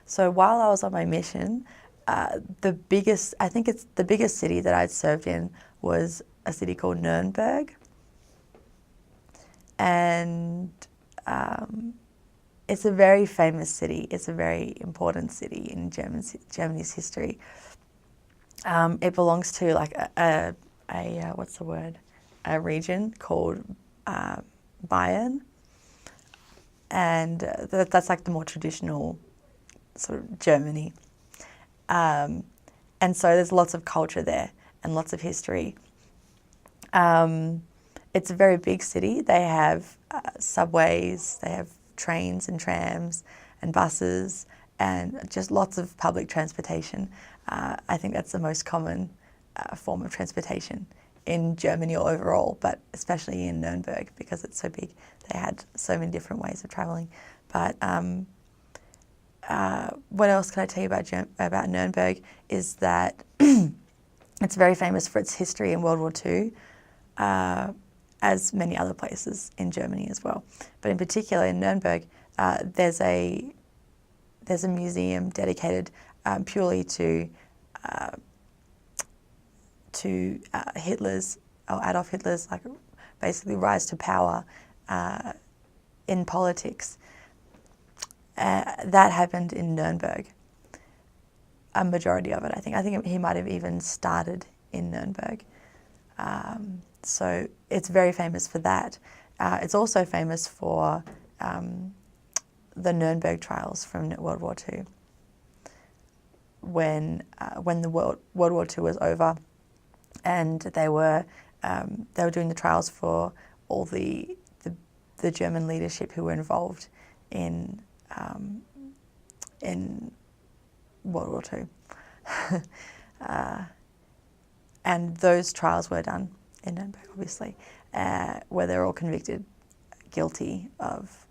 So while I was on my mission, I think it's the biggest city that I'd served in was a city called Nuremberg. And it's a very famous city. It's a very important city in Germany's history. It belongs to like what's the word? A region called Bayern, and that's like the more traditional sort of Germany. And so there's lots of culture there and lots of history. It's a very big city. They have subways, they have trains and trams and buses and just lots of public transportation. I think that's the most common form of transportation in Germany or overall, but especially in Nuremberg because it's so big. They had so many different ways of travelling. But what else can I tell you about Nuremberg is that it's very famous for its history in World War II, as many other places in Germany as well. But in particular in Nuremberg, there's a museum dedicated purely to Hitler's, or Adolf Hitler's, like basically rise to power in politics. That happened in Nuremberg. A majority of it, I think. I think he might have even started in Nuremberg. So it's very famous for that. It's also famous for the Nuremberg trials from World War II. When the World War II was over, and they were doing the trials for all the German leadership who were involved in World War II. And those trials were done in Nuremberg, obviously, where they're all convicted guilty of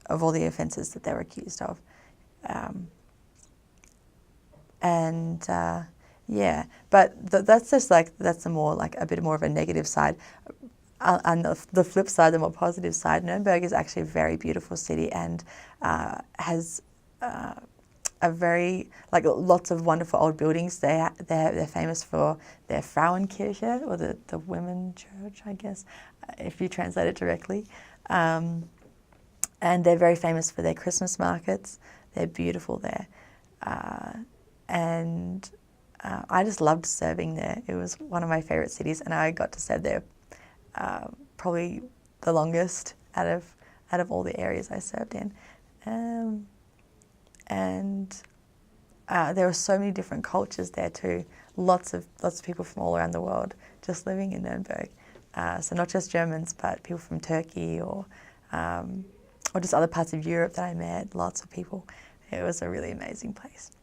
all the offences that they were accused of. Yeah, but that's just like, that's a bit more of a negative side. On the flip side, the more positive side, Nuremberg is actually a very beautiful city and has a very, lots of wonderful old buildings. They're famous for their Frauenkirche, or the women church, I guess, if you translate it directly. And they're very famous for their Christmas markets. They're beautiful there. I just loved serving there. It was one of my favourite cities, and I got to serve there probably the longest out of all the areas I served in. There were so many different cultures there too. Lots of people from all around the world just living in Nuremberg. So not just Germans, but people from Turkey or just other parts of Europe that I met. Lots of people. It was a really amazing place.